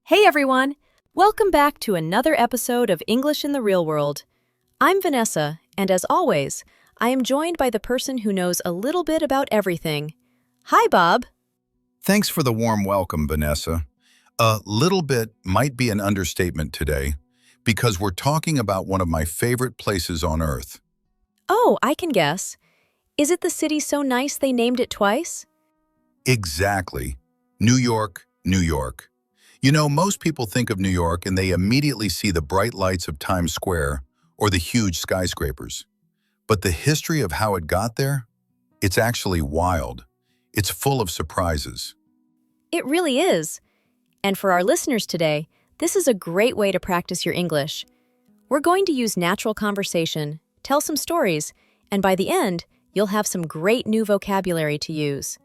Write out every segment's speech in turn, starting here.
Hey everyone! Welcome back to another episode of English in the Real World. I'm Vanessa, and as always, I am joined by the person who knows a little bit about everything. Hi, Bob. Thanks for the warm welcome, Vanessa. A little bit might be an understatement today, because we're talking about one of my favorite places on Earth. Oh, I can guess. Is it the city so nice they named it twice? Exactly. New York, New York. You know, most people think of New York and they immediately see the bright lights of Times Square or the huge skyscrapers. But the history of how it got there? It's actually wild. It's full of surprises. It really is. And for our listeners today, this is a great way to practice your English. We're going to use natural conversation, tell some stories, and by the end, you'll have some great new vocabulary to use.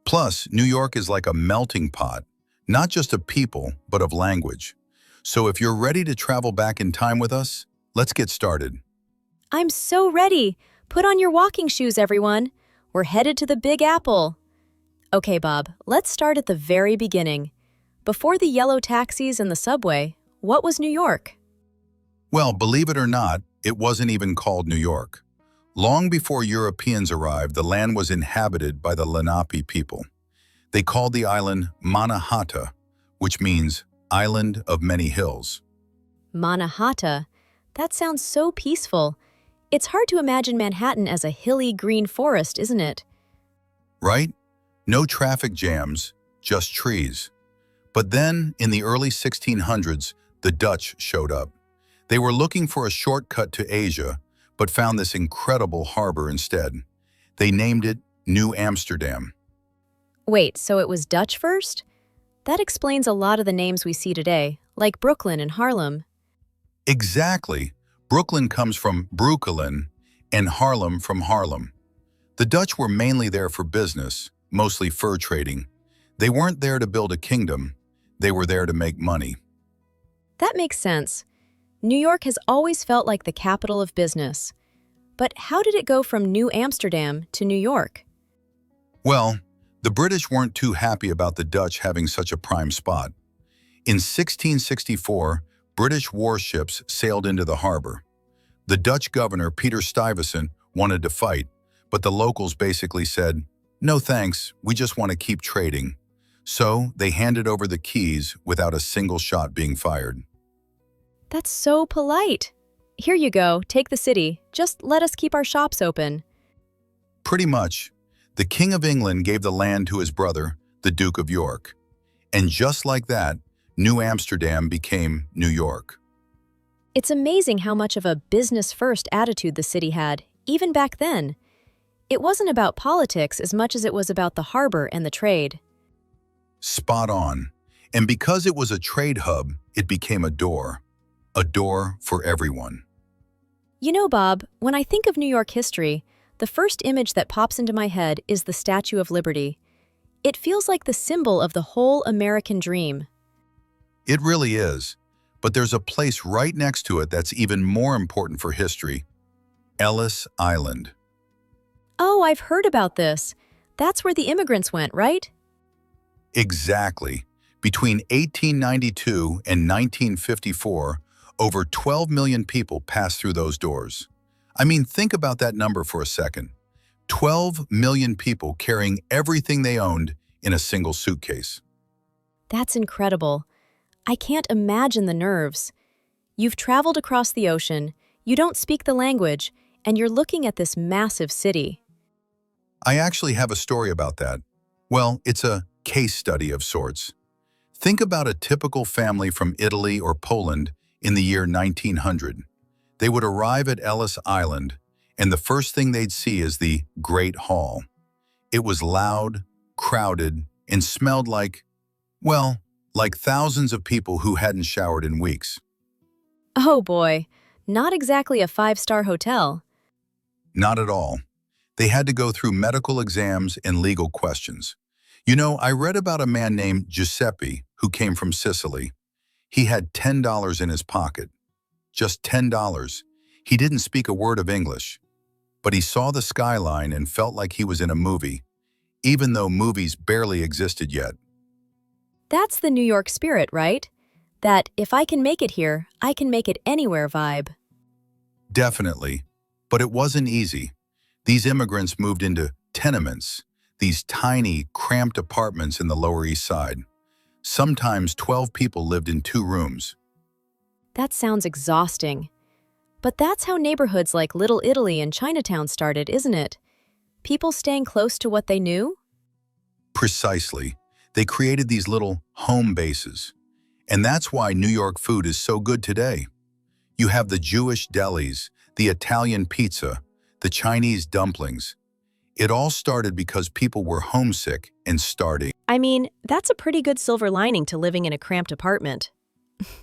Plus, New York is like a melting pot, not just of people, but of language. So if you're ready to travel back in time with us, let's get started. I'm so ready! Put on your walking shoes, everyone. We're headed to the Big Apple. Okay, Bob, let's start at the very beginning. Before the yellow taxis and the subway, what was New York? Well, believe it or not, it wasn't even called New York. Long before Europeans arrived, the land was inhabited by the Lenape people. They called the island Manahatta, which means Island of Many Hills. Manahatta? That sounds so peaceful. It's hard to imagine Manhattan as a hilly green forest, isn't it? Right? No traffic jams, just trees. But then, in the early 1600s, the Dutch showed up. They were looking for a shortcut to Asia, but found this incredible harbor instead. They named it New Amsterdam. Wait, so it was Dutch first? That explains a lot of the names we see today, like Brooklyn and Harlem. Exactly. Brooklyn comes from Brooklyn and Harlem from Harlem. The Dutch were mainly there for business, mostly fur trading. They weren't there to build a kingdom. They were there to make money. That makes sense. New York has always felt like the capital of business. But how did it go from New Amsterdam to New York? Well, the British weren't too happy about the Dutch having such a prime spot. In 1664, British warships sailed into the harbor. The Dutch governor, Peter Stuyvesant, wanted to fight, but the locals basically said, "No thanks, we just want to keep trading." So they handed over the keys without a single shot being fired. That's so polite. Here you go, take the city. Just let us keep our shops open. Pretty much. The King of England gave the land to his brother, the Duke of York. And just like that, New Amsterdam became New York. It's amazing how much of a business-first attitude the city had, even back then. It wasn't about politics as much as it was about the harbor and the trade. Spot on. And because it was a trade hub, it became a door for everyone. You know, Bob, when I think of New York history, the first image that pops into my head is the Statue of Liberty. It feels like the symbol of the whole American dream. It really is. But there's a place right next to it that's even more important for history. Ellis Island. Oh, I've heard about this. That's where the immigrants went, right? Exactly. Between 1892 and 1954, over 12 million people passed through those doors. I mean, think about that number for a second. 12 million people carrying everything they owned in a single suitcase. That's incredible. I can't imagine the nerves. You've traveled across the ocean, you don't speak the language, and you're looking at this massive city. I actually have a story about that. Well, it's a case study of sorts. Think about a typical family from Italy or Poland in the year 1900. They would arrive at Ellis Island, and the first thing they'd see is the Great Hall. It was loud, crowded, and smelled like, well, like thousands of people who hadn't showered in weeks. Oh boy, not exactly a five-star hotel. Not at all. They had to go through medical exams and legal questions. You know, I read about a man named Giuseppe who came from Sicily. He had $10 in his pocket. Just $10. He didn't speak a word of English. But he saw the skyline and felt like he was in a movie, even though movies barely existed yet. That's the New York spirit, right? That if I can make it here, I can make it anywhere vibe. Definitely. But it wasn't easy. These immigrants moved into tenements, these tiny, cramped apartments in the Lower East Side. Sometimes 12 people lived in 2 rooms. That sounds exhausting. But that's how neighborhoods like Little Italy and Chinatown started, isn't it? People staying close to what they knew? Precisely. They created these little home bases. And that's why New York food is so good today. You have the Jewish delis, the Italian pizza, the Chinese dumplings. It all started because people were homesick and starving. I mean, that's a pretty good silver lining to living in a cramped apartment.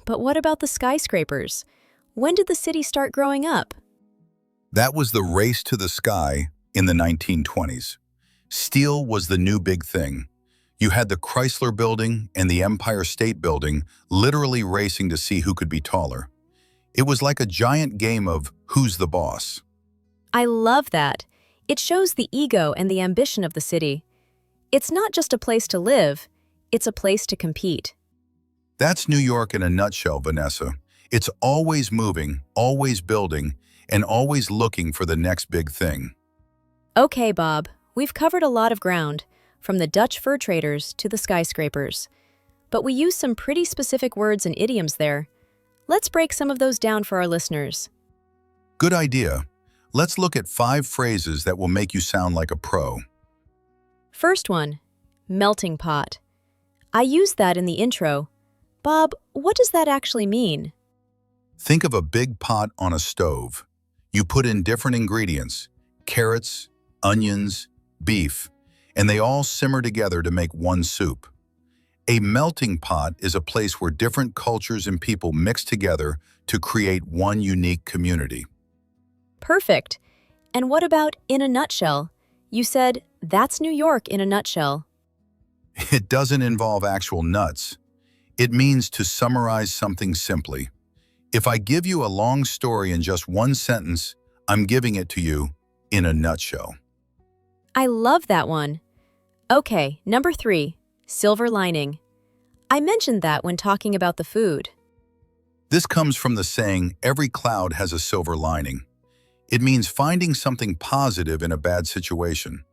But what about the skyscrapers? When did the city start growing up? That was the race to the sky in the 1920s. Steel was the new big thing. You had the Chrysler Building and the Empire State Building literally racing to see who could be taller. It was like a giant game of who's the boss. I love that. It shows the ego and the ambition of the city. It's not just a place to live, it's a place to compete. That's New York in a nutshell, Vanessa. It's always moving, always building, and always looking for the next big thing. Okay, Bob, we've covered a lot of ground, from the Dutch fur traders to the skyscrapers. But we used some pretty specific words and idioms there. Let's break some of those down for our listeners. Good idea. Let's look at 5 phrases that will make you sound like a pro. First one, melting pot. I used that in the intro. Bob, what does that actually mean? Think of a big pot on a stove. You put in different ingredients, carrots, onions, beef, and they all simmer together to make one soup. A melting pot is a place where different cultures and people mix together to create one unique community. Perfect. And what about in a nutshell? You said, that's New York in a nutshell. It doesn't involve actual nuts. It means to summarize something simply. If I give you a long story in just one sentence, I'm giving it to you in a nutshell. I love that one. Okay, number 3, silver lining. I mentioned that when talking about the food. This comes from the saying, every cloud has a silver lining. It means finding something positive in a bad situation.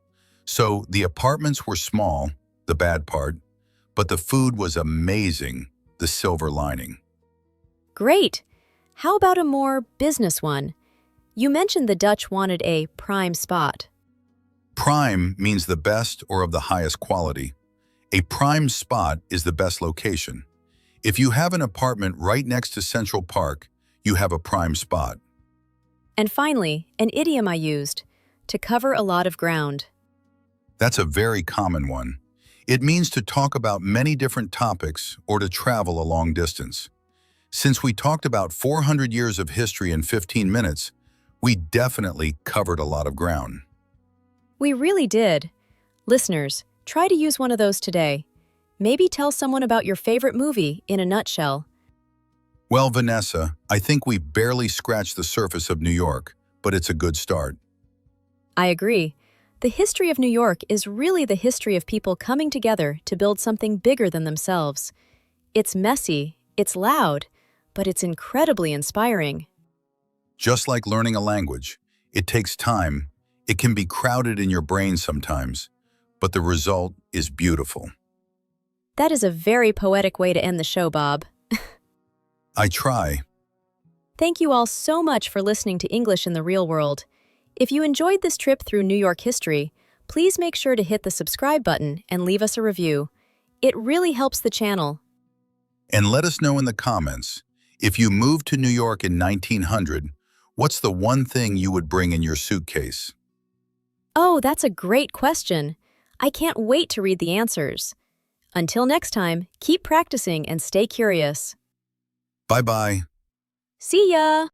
So the apartments were small, the bad part, but the food was amazing, the silver lining. Great. How about a more business one? You mentioned the Dutch wanted a prime spot. Prime means the best or of the highest quality. A prime spot is the best location. If you have an apartment right next to Central Park, you have a prime spot. And finally, an idiom I used, to cover a lot of ground. That's a very common one. It means to talk about many different topics or to travel a long distance. Since we talked about 400 years of history in 15 minutes, we definitely covered a lot of ground. We really did. Listeners, try to use one of those today. Maybe tell someone about your favorite movie in a nutshell. Well, Vanessa, I think we barely scratched the surface of New York, but it's a good start. I agree. The history of New York is really the history of people coming together to build something bigger than themselves. It's messy, it's loud, but it's incredibly inspiring. Just like learning a language, it takes time. It can be crowded in your brain sometimes, but the result is beautiful. That is a very poetic way to end the show, Bob. I try. Thank you all so much for listening to English in the Real World. If you enjoyed this trip through New York history, please make sure to hit the subscribe button and leave us a review. It really helps the channel. And let us know in the comments, if you moved to New York in 1900, what's the one thing you would bring in your suitcase? Oh, that's a great question. I can't wait to read the answers. Until next time, keep practicing and stay curious. Bye-bye. See ya!